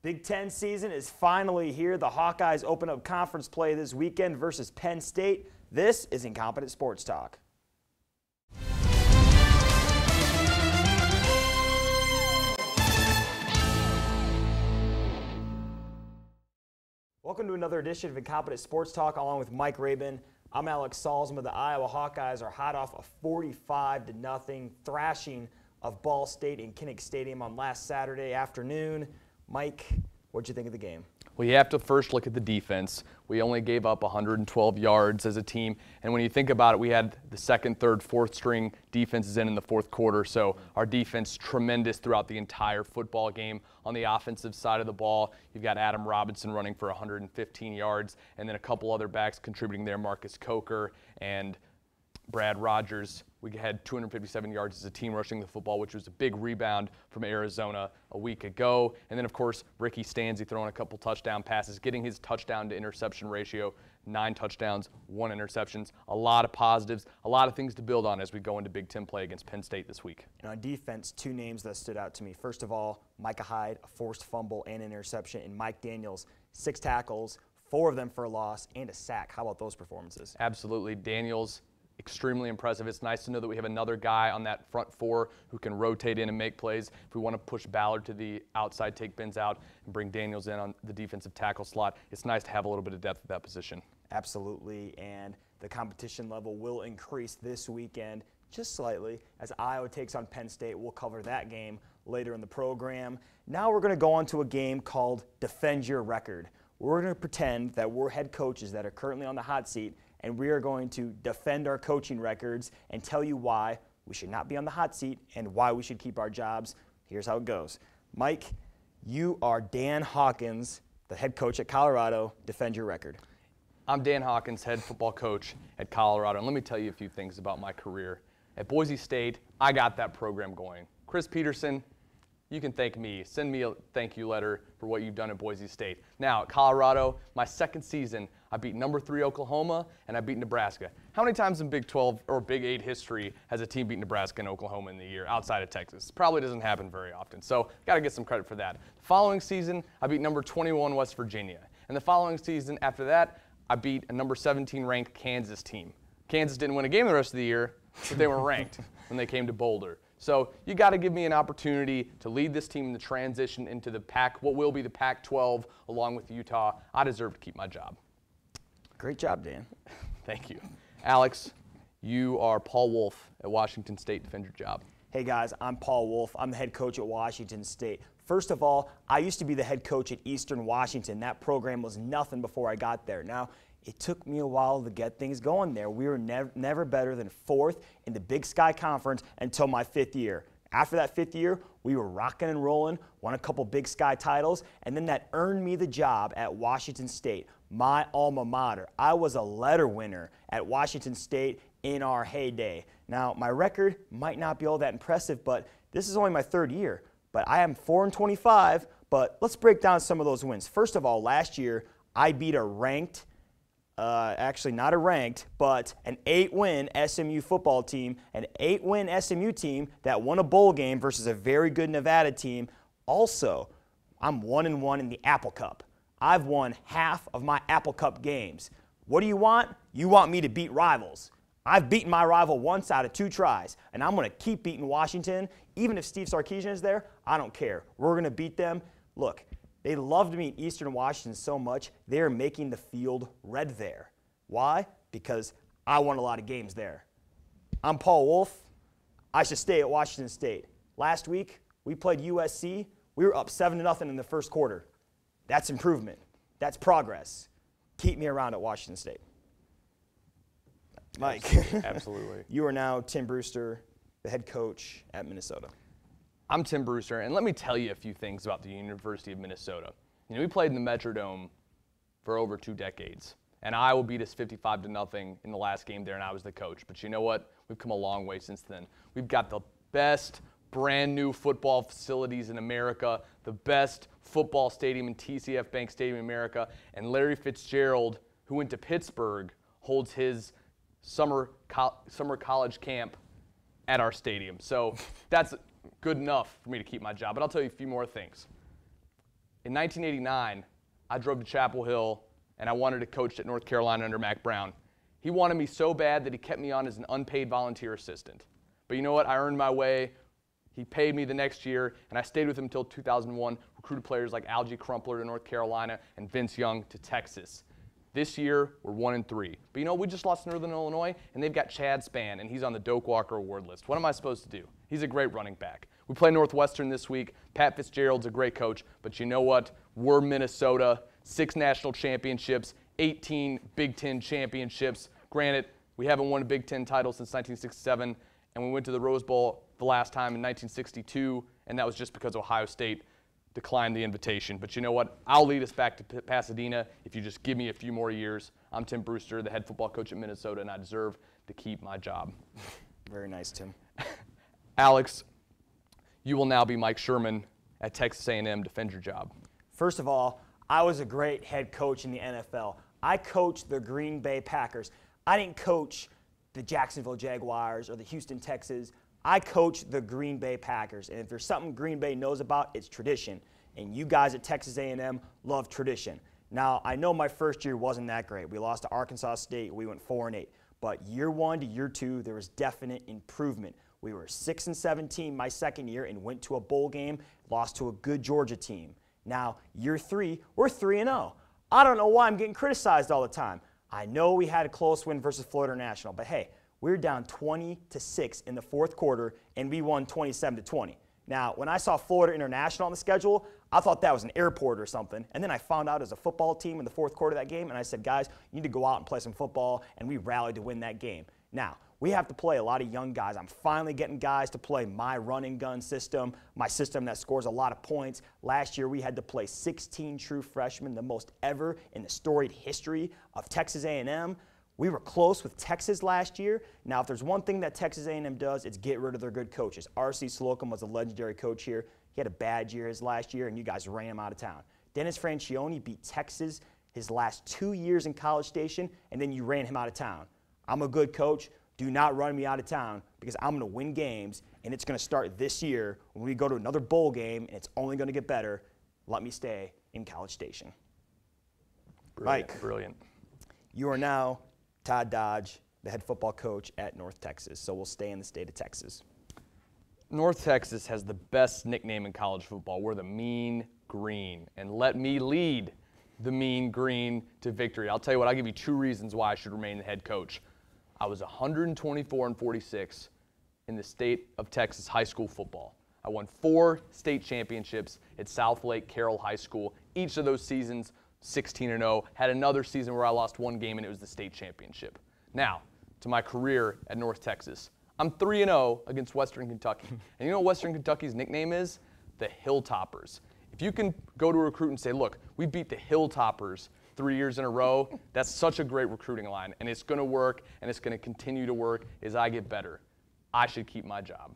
Big Ten season is finally here. The Hawkeyes open up conference play this weekend versus Penn State. This is Incompetent Sports Talk. Welcome to another edition of Incompetent Sports Talk along with Mike Rabon. I'm Alex Solsma. The Iowa Hawkeyes are hot off a 45-0 thrashing of Ball State in Kinnick Stadium on last Saturday afternoon. Mike, what'd you think of the game? Well, you have to first look at the defense. We only gave up 112 yards as a team, and when you think about it, we had the second, third, fourth string defenses in the fourth quarter, so our defense tremendous throughout the entire football game. On the offensive side of the ball, you've got Adam Robinson running for 115 yards, and then a couple other backs contributing there, Marcus Coker and Brad Rogers. We had 257 yards as a team rushing the football, which was a big rebound from Arizona a week ago. And then, of course, Ricky Stanzi throwing a couple touchdown passes, getting his touchdown to interception ratio, 9 touchdowns, 1 interceptions. A lot of positives, a lot of things to build on as we go into Big Ten play against Penn State this week. And on defense, 2 names that stood out to me. First of all, Micah Hyde, a forced fumble and an interception, and Mike Daniels, 6 tackles, 4 of them for a loss, and a sack. How about those performances? Absolutely. Daniels, extremely impressive. It's nice to know that we have another guy on that front 4 who can rotate in and make plays. If we want to push Ballard to the outside, take Benz out, and bring Daniels in on the defensive tackle slot, it's nice to have a little bit of depth at that position. Absolutely, and the competition level will increase this weekend just slightly as Iowa takes on Penn State. We'll cover that game later in the program. Now we're going to go on to a game called Defend Your Record. We're going to pretend that we're head coaches that are currently on the hot seat, and we are going to defend our coaching records and tell you why we should not be on the hot seat and why we should keep our jobs. Here's how it goes. Mike, you are Dan Hawkins, the head coach at Colorado. Defend your record. I'm Dan Hawkins, head football coach at Colorado, and let me tell you a few things about my career. At Boise State, I got that program going. Chris Peterson, you can thank me. Send me a thank you letter for what you've done at Boise State. Now, at Colorado, my second season, I beat number 3 Oklahoma, and I beat Nebraska. How many times in Big 12 or Big 8 history has a team beat Nebraska and Oklahoma in the year outside of Texas? Probably doesn't happen very often, so got to get some credit for that. The following season, I beat number 21 West Virginia. And the following season after that, I beat a number 17 ranked Kansas team. Kansas didn't win a game the rest of the year, but they were ranked when they came to Boulder. So you got to give me an opportunity to lead this team in the transition into the what will be the Pac-12 along with Utah. I deserve to keep my job. Great job, Dan. Thank you. Alex, you are Paul Wolf at Washington State. Defend your job. Hey guys, I'm Paul Wolf. I'm the head coach at Washington State. First of all, I used to be the head coach at Eastern Washington. That program was nothing before I got there. Now, it took me a while to get things going there. We were never better than 4th in the Big Sky Conference until my 5th year. After that 5th year, we were rocking and rolling, won a couple Big Sky titles, and then that earned me the job at Washington State, my alma mater. I was a letter winner at Washington State in our heyday. Now, my record might not be all that impressive, but this is only my 3rd year. But I am 4-25, but let's break down some of those wins. First of all, last year, I beat a ranked, actually not a ranked, but an 8-win SMU football team, an 8-win SMU team that won a bowl game versus a very good Nevada team. Also, I'm 1-1 in the Apple Cup. I've won half of my Apple Cup games. What do you want? You want me to beat rivals. I've beaten my rival once out of 2 tries, and I'm going to keep beating Washington. Even if Steve Sarkisian is there, I don't care. We're going to beat them. Look, they loved me in Eastern Washington so much, they're making the field red there. Why? Because I won a lot of games there. I'm Paul Wolf. I should stay at Washington State. Last week, we played USC. We were up 7-0 in the first quarter. That's improvement. That's progress. Keep me around at Washington State. Mike. Absolutely. You are now Tim Brewster, the head coach at Minnesota. I'm Tim Brewster, and let me tell you a few things about the University of Minnesota. You know, we played in the Metrodome for over 2 decades, and Iowa beat us 55-0 in the last game there, and I was the coach. But you know what? We've come a long way since then. We've got the best brand new football facilities in America, the best football stadium in TCF Bank Stadium in America, and Larry Fitzgerald, who went to Pittsburgh, holds his summer college camp at our stadium. So that's good enough for me to keep my job. But I'll tell you a few more things. In 1989, I drove to Chapel Hill, and I wanted to coach at North Carolina under Mac Brown. He wanted me so bad that he kept me on as an unpaid volunteer assistant. But you know what? I earned my way. He paid me the next year, and I stayed with him until 2001, recruited players like Algie Crumpler to North Carolina and Vince Young to Texas. This year, we're 1-3. But you know, we just lost Northern Illinois, and they've got Chad Spann, and he's on the Doak Walker Award list. What am I supposed to do? He's a great running back. We play Northwestern this week. Pat Fitzgerald's a great coach, but you know what? We're Minnesota. 6 national championships, 18 Big Ten championships. Granted, we haven't won a Big Ten title since 1967, and we went to the Rose Bowl the last time in 1962, and that was just because Ohio State declined the invitation. But you know what? I'll lead us back to Pasadena if you just give me a few more years. I'm Tim Brewster, the head football coach at Minnesota, and I deserve to keep my job. Very nice, Tim. Alex, you will now be Mike Sherman at Texas A&M. Defend your job. First of all, I was a great head coach in the NFL. I coached the Green Bay Packers. I didn't coach the Jacksonville Jaguars or the Houston Texans. I coached the Green Bay Packers, and if there's something Green Bay knows about, it's tradition. And you guys at Texas A&M love tradition. Now, I know my first year wasn't that great. We lost to Arkansas State. We went 4-8. But year 1 to year 2, there was definite improvement. We were 6-17 my second year and went to a bowl game, lost to a good Georgia team. Now, year 3, we're 3-0. I don't know why I'm getting criticized all the time. I know we had a close win versus Florida International, but hey, we were down 20-6 in the fourth quarter, and we won 27-20. Now, when I saw Florida International on the schedule, I thought that was an airport or something, and then I found out as a football team in the fourth quarter of that game, and I said, guys, you need to go out and play some football, and we rallied to win that game. Now, we have to play a lot of young guys. I'm finally getting guys to play my run and gun system, my system that scores a lot of points. Last year, we had to play 16 true freshmen, the most ever in the storied history of Texas A&M. We were close with Texas last year. Now, if there's one thing that Texas A&M does, it's get rid of their good coaches. R.C. Slocum was a legendary coach here. He had a bad year his last year, and you guys ran him out of town. Dennis Franchione beat Texas his last 2 years in College Station, and then you ran him out of town. I'm a good coach. Do not run me out of town because I'm going to win games, and it's going to start this year when we go to another bowl game, and it's only going to get better. Let me stay in College Station. Brilliant. Mike, Brilliant. you are now Todd Dodge, the head football coach at North Texas, so we'll stay in the state of Texas. North Texas has the best nickname in college football. We're the Mean Green, and let me lead the Mean Green to victory. I'll tell you what, I'll give you 2 reasons why I should remain the head coach. I was 124-46 in the state of Texas high school football. I won 4 state championships at South Lake Carroll High School. Each of those seasons, 16-0. Had another season where I lost 1 game, and it was the state championship. Now, to my career at North Texas. I'm 3-0 against Western Kentucky. And you know what Western Kentucky's nickname is? The Hilltoppers. If you can go to a recruit and say, look, we beat the Hilltoppers 3 years in a row, that's such a great recruiting line, and it's going to work, and it's going to continue to work as I get better. I should keep my job.